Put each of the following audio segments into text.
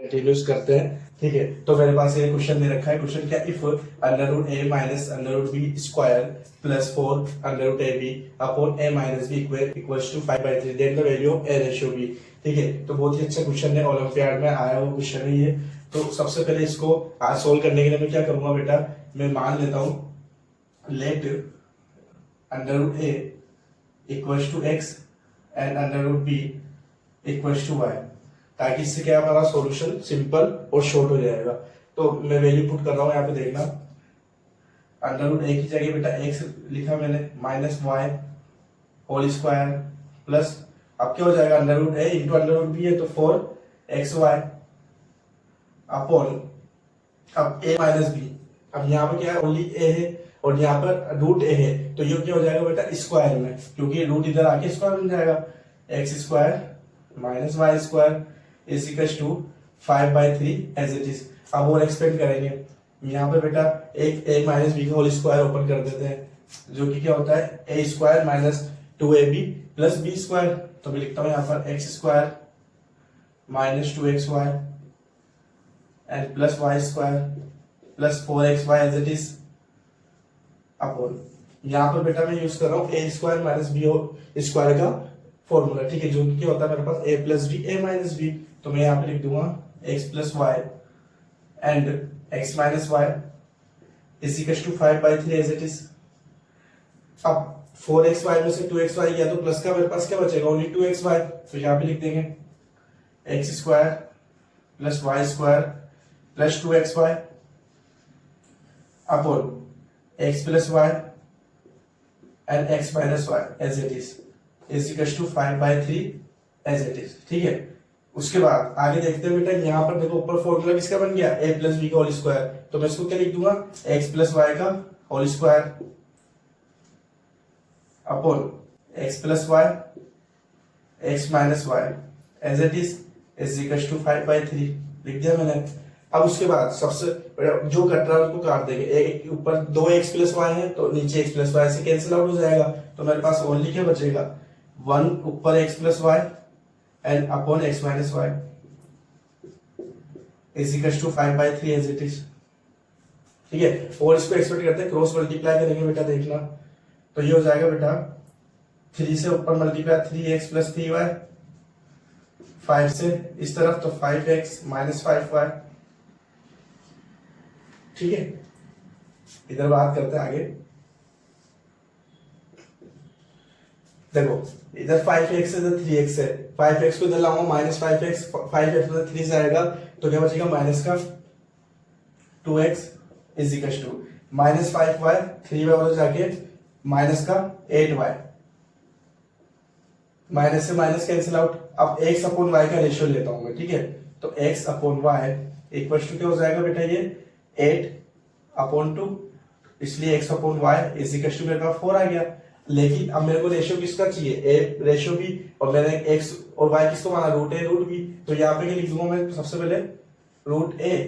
Continuous करते हैं। ठीक है, तो मेरे पास ये क्वेश्चन दे रखा है। क्वेश्चन क्या, if under root a minus under root b square plus 4 under root a b upon a minus b equals to 5/3 then the value of a ratio b. ठीक है, तो बहुत ही अच्छा क्वेश्चन है, ओलंपियाड में आया हुआ क्वेश्चन है ये। तो सबसे पहले इसको आज सोल्व करने के लिए मैं क्या करूंगा बेटा, मैं मान लेता हूं let under root a equals to x and under root b equals to y, ताकि इससे क्या हमारा सॉल्यूशन सिंपल और शॉर्ट हो जाएगा। तो मैं वैल्यू पुट कर रहा हूं यहाँ पे, देखना अंडर रूट ए की जगह बेटा एक्स लिखा मैंने minus y whole square plus, अब क्या हो जाएगा under root a into under root b है तो 4xy अपॉन अब a माइनस बी। अब यहाँ पे क्या है, ओनली a है और यहाँ पर रूट a है, तो ये क्या हो जाएगा बेटा स्क्वायर में, क्योंकि रूट इधर आके स्क्वायर बन जाएगा। X square minus Y square is equal to 5/3 as it is. अब और एक्सपेंड करेंगे, यहाँ पे बेटा एक a माइनस बी का होल स्क्वायर ओपन कर देते हैं, जो कि क्या होता है a square minus 2ab plus B square. तो मैं लिखता हूँ यहाँ पर x square minus 2xy and plus Y square plus 4xy as it is upon, यहाँ पर बेटा मैं यूज कर रहा हूँ A square minus B square का फॉर्मूला। ठीक है, जो कि होता है मेरे पास a plus B A minus B, तो मैं यहाँ पे लिख दूंगा x plus Y and x minus Y is equal to 5/3 as it is. अब 4xy में से 2xy गया तो प्लस का मेरे पास क्या बचेगा, ओनली 2xy, तो यहाँ पे लिख देंगे X square plus Y square plus 2xy upon x plus Y and x minus Y as it is equal to 5/3 as it is. ठीक है, उसके बाद आगे देखते हैं बेटा, यहाँ पर देखो ऊपर फॉर्मूला किसका बन गया, a प्लस बी का होल स्क्वायर, तो मैं इसको क्या लिख दूंगा x प्लस वाई का whole square upon x plus Y x minus Y as it is equal to 5/3 लिख दिया मैंने। अब उसके बाद सबसे जो कट रहा है उसको काट देंगे, एक ऊपर 2x प्लस वाई है तो नीचे x प्लस वाई से कैंसिल आउट हो जाएगा, तो मेरे पास ओनली क्या बचेगा 1 ऊपर x plus Y and upon x minus Y is equal to 5/3 as it is. ठीक है, और इसको एक्सपेक्ट करते हैं क्रॉस मल्टीप्लाई करेंगे बेटा, देखना तो ये हो जाएगा बेटा 3 से ऊपर मल्टीप्लाई 3x प्लस 3y, 5 से इस तरफ तो 5x माइनस 5y। ठीक है, इधर बात करते हैं आगे, देखो इधर 5x है इधर 3x है, 5x को इधर लाऊंगा माइनस 5x, 5x उधर 3 से आएगा तो क्या बचेगा माइनस का 2x is equal to minus 5y 3y उधर जाके माइनस का 8y, माइनस से माइनस कैंसिल आउट। अब x अपॉन y का रेशियो लेता हूं मैं। ठीक है, तो x upon y equal to क्या हो जाएगा बेटा, ये 8/2, इसलिए x upon y is equal to मेरे पास 4 आ गया। लेकिन अब मेरे को रेशियो किसका चाहिए, a रेशियो भी, और मैंने x और y किसको माना रूट a रूट b, तो यहाँ पे क्या लिख दूंगा मैं सबसे पहले root a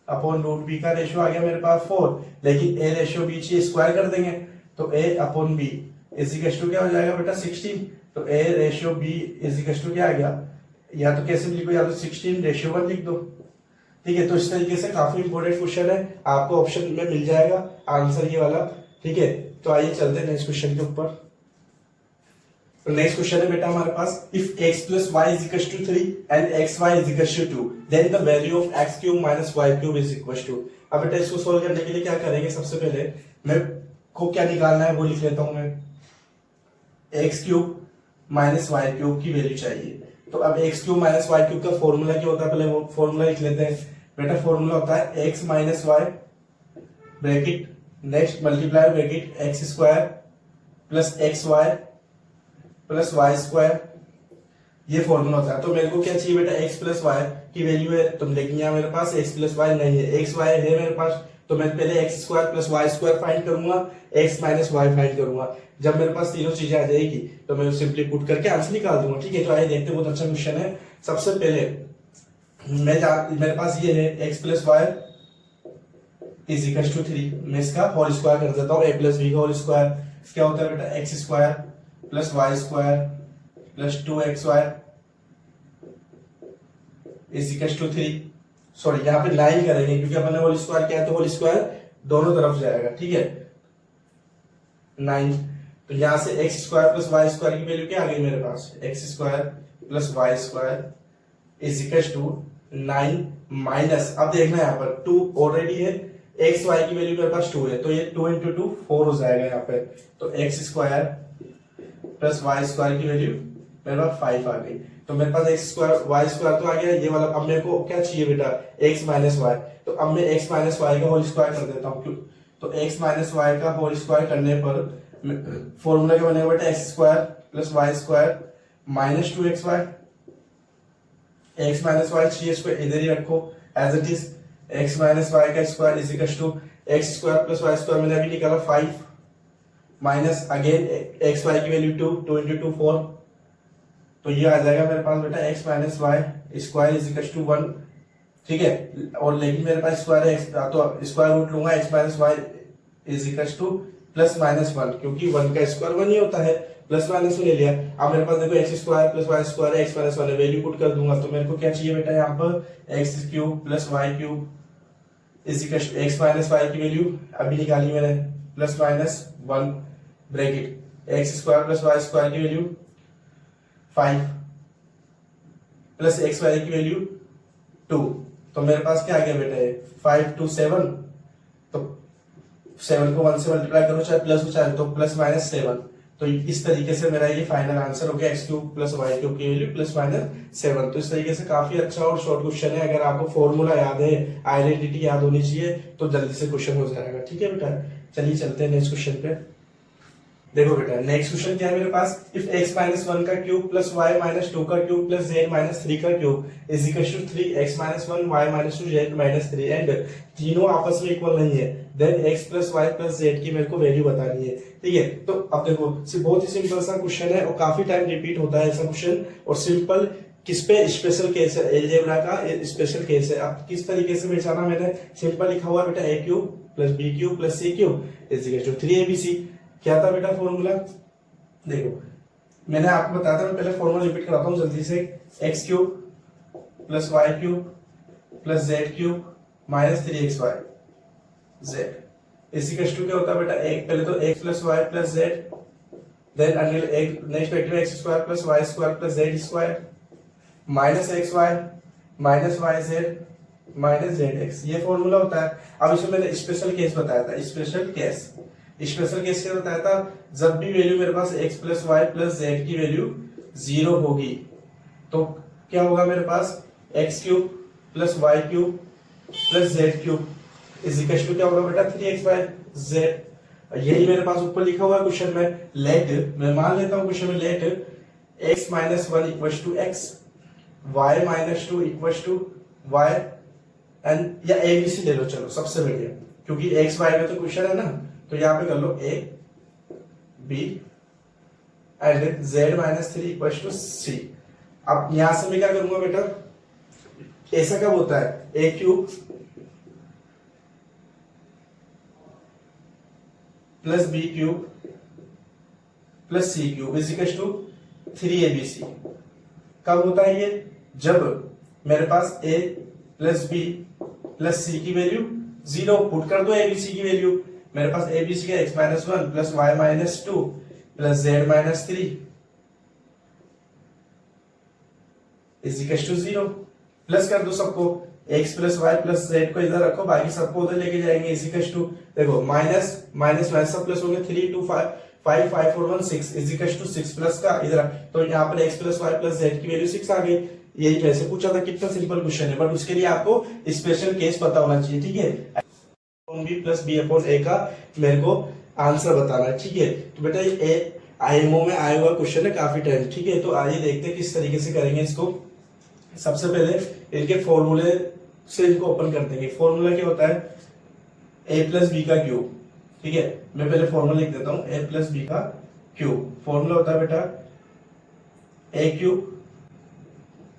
upon root b का रेशियो आ गया मेरे पास 4, लेकिन a रेशियो b चाहिए स्क्वायर कर देंगे तो a upon b is equal to क्या हो जाएगा बेटा 16, तो a ratio b is equal to क्या आ गया, या तो कैसे लिखो, या तो 16 रेशियो 1 लिख दो। ठीक है, तो इस तरीके से काफी इंपॉर्टेंट क्वेश्चन है, आपको ऑप्शन में मिल जाएगा आंसर ये वाला। ठीक है, तो आइए चलते हैं नेक्स्ट क्वेश्चन के ऊपर। तो नेक्स्ट क्वेश्चन है बेटा हमारे पास, if x plus Y is equal to 3 and xy is equal to 2 then the value of x cube minus y cube is equal to. अब बेटा इसको सोल्व करने के लिए क्या करेंगे, सबसे पहले मैं को क्या निकालना है वो लिख लेता हूं मैं, x cube minus y cube की वैल्यू चाहिए। तो अब x cube minus y cube का फॉर्मूला क्या होता है, पहले वो फॉर्मूला लिख लेते हैं बेटा। फॉर्मूला होता है x minus y bracket next multiply bracket X square plus X Y plus Y square, ये फॉर्मूला होता है। तो मेरे को क्या चाहिए बेटा, x प्लस वाई की वैल्यू है, तो लेकिन यहाँ मेरे पास x प्लस वाई नहीं है, x वाई है मेरे पास, तो मैं पहले X square plus Y square find करूंगा, x माइनस वाई फाइंड करूंगा। जब मेरे पास तीनों चीजें आ जाएगी तो मैं सिंपली पुट करके आंसर निकाल दूंगा। ठीक है, तो आइए देखते हैं, बहुत अच्छा क्वेश्चन है। सबसे पहले मेरे पास ये है x plus Y is equal to 3, मैं इसका होल स्क्वायर कर देता हूँ, a प्लस बी का होल स्क्वायर क्या होता है बेटा, x square plus Y square plus 2xy is equal to 3 sorry यहाँ पे 9 करेंगे क्योंकि अपन ने होल स्क्वायर किया है, तो होल स्क्वायर दोनों तरफ जाएगा, ठीक है 9। तो यहाँ से x square plus Y square की वैल्यू क्या आ गई मेरे पास, x square plus Y square is equal to 9 minus, अब देखना यहाँ पर 2 ऑलरेडी है, एक्स वाई की वैल्यू मेरे पास 2 है, तो ये 2 इंटू 2 4 हो जाएगा यहाँ पे, तो X square plus Y square की वैल्यू मेरे पास 5 आ गई। तो मेरे पास एक्स स्क्वायर वाई स्क्वायर तो आ गया, ये वाला अब मेरे को क्या चाहिए बेटा, एक्स माइनस वाई, तो अब मैं एक्स माइनस वाई का होल स्क्वायर कर देता हूँ, क्यों, तो एक्स माइनस वाई का होल स्क्वायर करने पर फॉर्मूला क्या बनेगा बेटा, x square plus Y square minus 2xy, x minus y चाहिए, इसको इधर ही रखो as it is, x minus y का square is equal to x square plus Y square, मैंने अभी निकाला 5 माइनस अगेन एक्स वाई की वैल्यू 2 इंटू 2 4, तो ये आ जाएगा मेरे पास बेटा X minus Y square is equal to 1, ठीक है, और लेकिन मेरे पास स्क्वायर है, तो स्क्वायर रूट लूंगा, X minus Y is equal to plus minus 1, क्योंकि 1 का स्क्वायर 1 ही होता है, प्लस माइनस ले लिया। अब मेरे पास देखो X square plus Y square X minus 1 value put कर दूंगा, तो मेरे को क्या चाहिए बेटा यहाँ पर X cube plus Y cube is equal to X minus Y की वैल्यू अभी निकाली मैंने plus minus 1 bracket X square plus Y square की वैल्यू 5 प्लस एक्स वाई की वैल्यू 2, तो मेरे पास क्या आ गया बेटा, 5 2 7, तो 7 को 1 से मल्टीप्लाई करो चाहे प्लस हो चाहे, तो प्लस माइनस 7, तो इस तरीके से मेरा ये फाइनल आंसर हो गया X cube plus Y cube की वैल्यू प्लस माइनस 7। तो इस तरीके से काफी अच्छा और शॉर्ट क्वेश्चन है, अगर आपको फॉर्मूला याद है, आइडेंटिटी याद होनी चाहिए, तो जल्दी से क्वेश्चन हो जाएगा, ठीक है बेटा। चलिए चलते हैं नेक्स्ट क्वेश्चन पे। देखो बेटा नेक्स्ट क्वेश्चन क्या है मेरे पास, इफ x माइनस 1 का क्यूब प्लस y माइनस 2 का क्यूब प्लस z माइनस 3 का cube is equal to 3x minus 1 y minus 2 z minus 3 and तीनों आपस में इक्वल नहीं है, then x plus y plus z की मेरे को वैल्यू बतानी है, ठीक है। तो अब देखो बहुत ही सिंपल सा क्वेश्चन है और काफी टाइम रिपीट होता है ऐसा क्वेश्चन, और सिंपल किस पे स्पेशल केस है, अलजेब्रा का स्पेशल केस है। अब किस तरीके से बेचाना, मैंने सिंपल लिखा हुआ बेटा a cube plus b cube plus c cube is equal to 3abc। क्या था बेटा फॉर्मूला, देखो मैंने आपको बताया था, मैं पहले फॉर्मूला रिपीट कराता हूँ जल्दी से, X cube plus Y cube plus Z cube minus 3xy Z इसी का क्या होता है बेटा, एक पहले तो x plus Y plus Z, then next vector X square plus Y square plus Z square minus X Y minus Y Z minus Z X, ये फॉर्मूला होता है। अब इसमें मैंने स्पेशल केस बताया था, स्पेशल केस क्या बताया था, जब भी वैल्यू मेरे पास x plus Y plus Z की वैल्यू 0 होगी तो क्या होगा मेरे पास, x cube plus Y cube plus Z cube is equal to क्या होगा बेटा 3xy जेड। यही मेरे पास ऊपर लिखा हुआ है क्वेश्चन में, लेट मैं मान लेता हूं क्वेश्चन में, let x minus 1 equal to X, y minus 2 equal to Y and या abc ले लो, चलो सबसे बढ़िया, क्योंकि x y में तो क्वेश्चन है ना, तो यहां पे कर लो a b and z minus 3 equal to c। अब यहां से मैं क्या करूंगा बेटा, ऐसा कब होता है, a cube plus B cube plus C cube is equal to 3abc। कब होता है ये, जब मेरे पास a plus B plus C की वैल्यू 0, पुट कर दो abc की वैल्यू, मेरे पास abc का x minus 1 plus Y minus 2 plus Z minus 3 is equal to 0, plus कर दो सबको, x plus Y plus Z को इधर रखो, बाकी सबको उधर लेके जाएंगे, इज इक्वल टू देखो माइनस माइनस माइनस सब प्लस हो गए, 3 2 5 5 5 4 1 6 इज इक्वल टू 6 प्लस का इधर, तो यहाँ पर x plus Y plus Z की वैल्यू 6 आ गई। यही वैसे पूछा था, कितना सिंपल क्वेश्चन है, बट उसके लिए आपको स्पेशल केस पता होना चाहिए, ठीक है। बी प्लस बी अपॉन ए का मेरे को आंसर बताना है, ठीक है। तो बेटा ये आईएमओ में आया हुआ क्वेश्चन है काफी टाइम, ठीक है। तो आइए देखते हैं किस तरीके से करेंगे इसको। सबसे पहले इनके फॉर्मूले से इनको ओपन कर देंगे। फॉर्मूला क्या होता है, a प्लस बी का क्यूब, ठीक है। मैं पहले फॉर्मूला लिख देता हूं, a प्लस बी का क्यूब, फॉर्मूला होता है बेटा a cube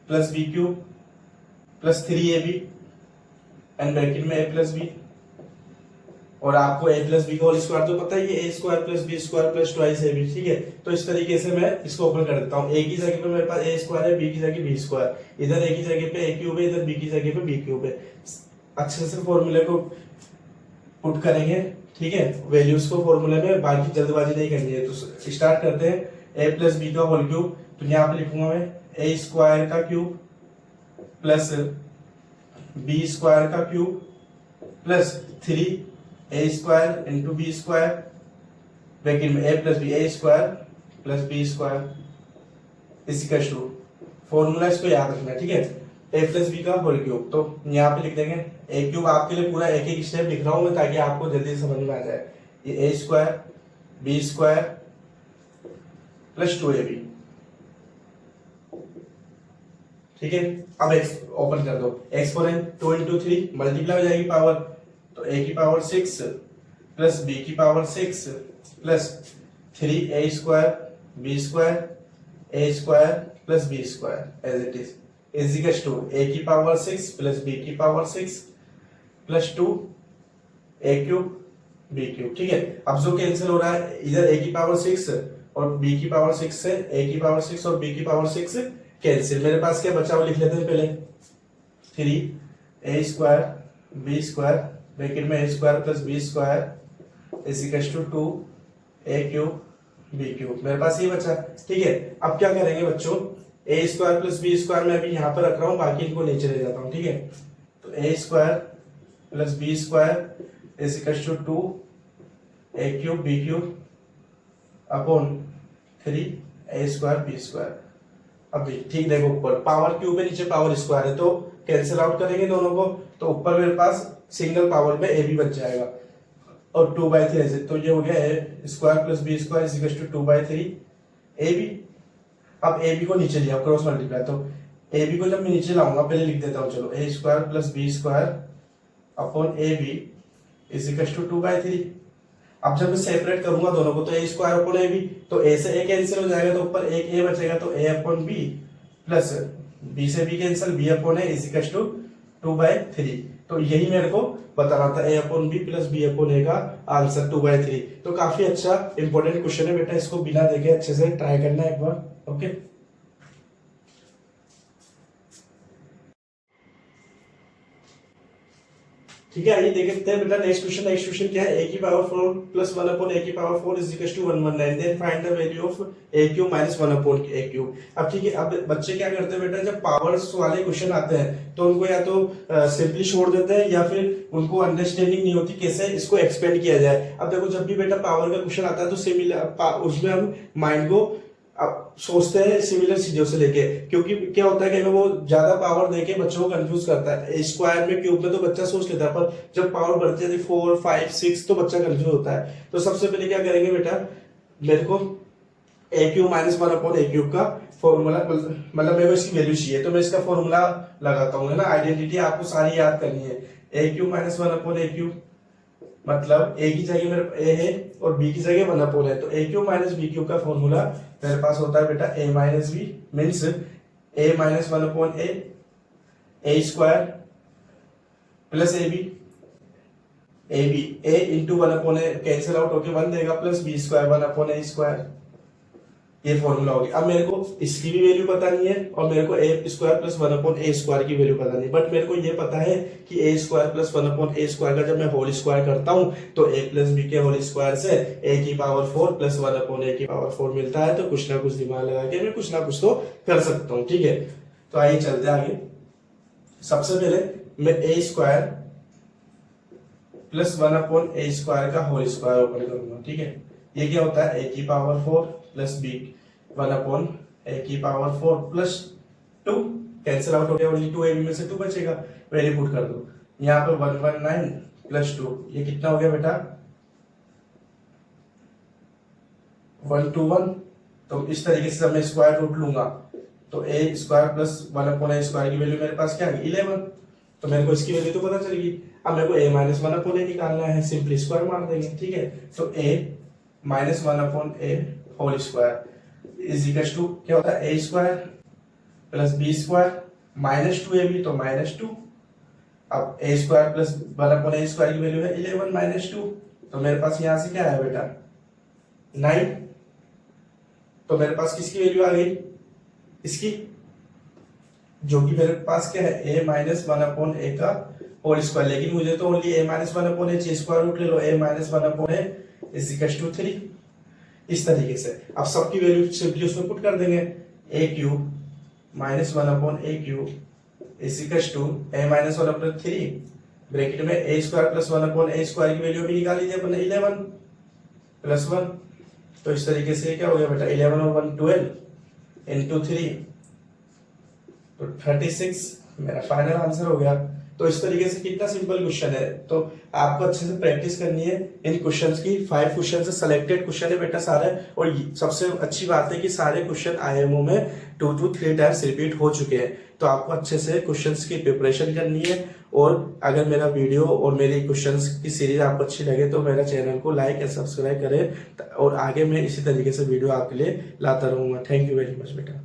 plus B cube plus 3ab and bracket में a प्लस बी और आपको a प्लस बी का होल स्क्वायर तो पता ही है, a square plus B square plus twice A B, ठीक है। तो इस तरीके से मैं इसको ओपन कर देता हूँ। a की जगह पे मेरे पास a स्क्वायर है, b की जगह b स्क्वायर, इधर a की जगह पे a क्यूब है, इधर b की जगह पे b क्यूब है। अच्छे से फॉर्मूले को पुट करेंगे, ठीक है, वैल्यूज को फॉर्मूले में, बाकी जल्दबाजी नहीं करनी है। तो स्टार्ट करते हैं। a प्लस बी का होल क्यूब, तो यहाँ पे लिखूंगा मैं a स्क्वायर का क्यूब प्लस b स्क्वायर का cube plus 3a square into B square, bracket में a plus B, a square plus B square is equal to, formula इसको याद रखना है, ठीक है, a प्लस बी का होल क्यूब। तो यहाँ पे लिख देंगे a क्यूब, आपके लिए पूरा एक एक स्टेप लिख रहा हूँ मैं ताकि आपको जल्दी से समझ में आ जाए। ये a square B square plus 2ab, ठीक है। अब x ओपन कर दो, एक्सपोनेंट 2 इंटू 3 मल्टीप्लाई हो जाएगी पावर, तो a की पावर 6 प्लस b की power 6 plus 3a square b square a square plus b square as it is equal to a की पावर 6 प्लस b की power 6 plus 2 a cube b cube, ठीक है। अब जो cancel हो रहा है, इधर a की पावर 6 और b की पावर 6 से a की पावर 6 और b की पावर 6 कैंसिल, मेरे पास क्या बचा वो लिख लेते हैं पहले, 3a square b square bracket में a square plus b square is equal to 2a cube b cube, मेरे पास ये बचा, ठीक है। अब क्या करेंगे बच्चों, a square plus b square मैं अभी यहाँ पर रख रहा हूँ, बाकी इनको नीचे ले जाता हूँ, ठीक है। तो a square plus b square is equal to 2a cube b cube upon 3a square b square. अब ठीक देखो, ऊपर पावर क्यूब है, नीचे पावर स्क्वायर है, तो कैंसिल आउट करेंगे दोनों को, तो ऊपर मेरे पास सिंगल पावर में a भी बच जाएगा और 2/3 ऐसे, तो ये हो गया a square plus b square is equal to 2/3 ab। अब ab को नीचे लिया क्रॉस मल्टीप्लाई, तो ab को जब मैं नीचे लाऊंगा, पहले लिख देता हूँ, चलो a square plus b square upon ab is equal to 2/3। अब जब मैं सेपरेट करूंगा दोनों को, तो a स्क्वायर अपॉन ab, तो a से a कैंसिल हो जाएगा, तो ऊपर एक a बचेगा, तो a upon b plus b से b cancel, b upon a is equal to 2/3। तो यही मेरे को बताना था, a upon b plus b upon a का आंसर 2/3। तो काफी अच्छा इंपॉर्टेंट क्वेश्चन है बेटा, इसको बिना देखे अच्छे से ट्राई करना एक बार, ओके। ठीक है, आइए देखते हैं बेटा नेक्स्ट क्वेश्चन। नेक्स्ट क्वेश्चन क्या है, a की पावर 4 प्लस 1 अपॉन a की power 4 is equal to 119, then find the value of a cube minus 1 upon a cube. अब ठीक है, अब बच्चे क्या करते हैं बेटा, जब पावर्स वाले क्वेश्चन आते हैं तो उनको या तो सिंपली छोड़ देते हैं या फिर उनको अंडरस्टैंडिंग नहीं होती कैसे इसको एक्सपेंड किया जाए। अब देखो, जब भी बेटा पावर का क्वेश्चन आता है तो सिमिलर उसमें हम माइंड को अब सोचते हैं सिमिलर चीजों से लेके, क्योंकि क्या होता है कि वो ज्यादा पावर देके बच्चों को कंफ्यूज करता है। स्क्वायर में क्यूब में तो बच्चा सोच लेता है, पर जब पावर बढ़ती है 4 5 6 तो बच्चा कंफ्यूज होता है। तो सबसे पहले क्या करेंगे बेटा, मेरे को a cube minus 1 upon a cube का फॉर्मूला, मतलब मेरे को इसकी वैल्यू चाहिए, तो मैं इसका फॉर्मूला लगाता हूँ, है ना। आइडेंटिटी आपको सारी याद करनी है, a cube minus 1 upon a cube, मतलब a की जगह मेरे a है और b की जगह 1 अपॉन है, तो a cube minus b cube का फॉर्मूला मेरे पास होता है बेटा a minus b means a minus 1 upon a square plus a into 1 upon a cancel out होके 1 देगा, plus b square 1 upon a square, ये फॉर्मूला हो गया। अब मेरे को इसकी भी वैल्यू पता नहीं है और मेरे को a square plus 1 upon a square की वैल्यू पता नहीं, बट मेरे को ये पता है कि a square plus 1 upon a square का जब मैं होल स्क्वायर करता हूं तो a प्लस b के होल स्क्वायर से a की पावर 4 प्लस 1 अपॉन a की पावर 4 मिलता है। तो कुछ ना कुछ दिमाग लगा के मैं कुछ ना कुछ तो कर सकता हूँ, ठीक है। तो आइए चलते आगे। सबसे पहले मैं a square plus 1 upon a square का होल स्क्वायर ओपन करूंगा, ठीक है। ये क्या होता है, a की power 4 plus b 1 upon a की पावर 4 प्लस 2 कैंसिल आउट हो गया, ओनली 2ab में से 2 बचेगा, वैल्यू पुट कर दो। यहाँ पर 119 प्लस 2, ये कितना हो गया बेटा 121। तो इस तरीके से जब मैं स्क्वायर रूट लूंगा तो a square plus 1 upon a square की वैल्यू मेरे पास क्या है 11, तो मेरे को इसकी वैल्यू तो पता चलेगी। अब मेरे को a माइनस 1 अपॉन a निकालना है, सिंपली स्क्वायर मार देंगे, ठीक है। तो a minus 1 upon a whole square is equal to क्या होता है a square plus b square minus 2ab, तो माइनस 2 अब ए स्क्वायर प्लस 1/a² की वैल्यू है 11 माइनस 2, तो मेरे पास यहाँ से क्या है बेटा 9। तो मेरे पास किसकी वैल्यू आ गई, इसकी, जो कि मेरे पास क्या है a माइनस 1/a का होल स्क्वायर, लेकिन मुझे तो ओनली a माइनस 1/a ची स्क्वायर रूट ले लो, a minus 1/a is equal to 3। इस तरीके से अब सबकी वैल्यू सिंपली उसमें पुट कर देंगे, a cube minus 1/a cube is equal to a minus 1/3 bracket में a स्क्वायर प्लस 1/a² की वैल्यू भी निकाल लीजिए अपने 11 प्लस 1। तो इस तरीके से क्या हो गया बेटा 11 और 1 12 इंटू 3 तो 36 मेरा फाइनल आंसर हो गया। तो इस तरीके से कितना सिंपल क्वेश्चन है, तो आपको अच्छे से प्रैक्टिस करनी है इन क्वेश्चंस की। 5 क्वेश्चन से सिलेक्टेड क्वेश्चन है बेटा सारे, और सबसे अच्छी बात है कि सारे क्वेश्चन IIMO में 2 to 3 टाइम्स रिपीट हो चुके हैं। तो आपको अच्छे से क्वेश्चंस की प्रिपरेशन करनी है। और अगर मेरा वीडियो और मेरी क्वेश्चंस की सीरीज आपको अच्छी लगे तो मेरा चैनल को लाइक एंड सब्सक्राइब करें, और आगे मैं इसी तरीके से वीडियो आपके लिए लाता रहूंगा। थैंक यू वेरी मच बेटा।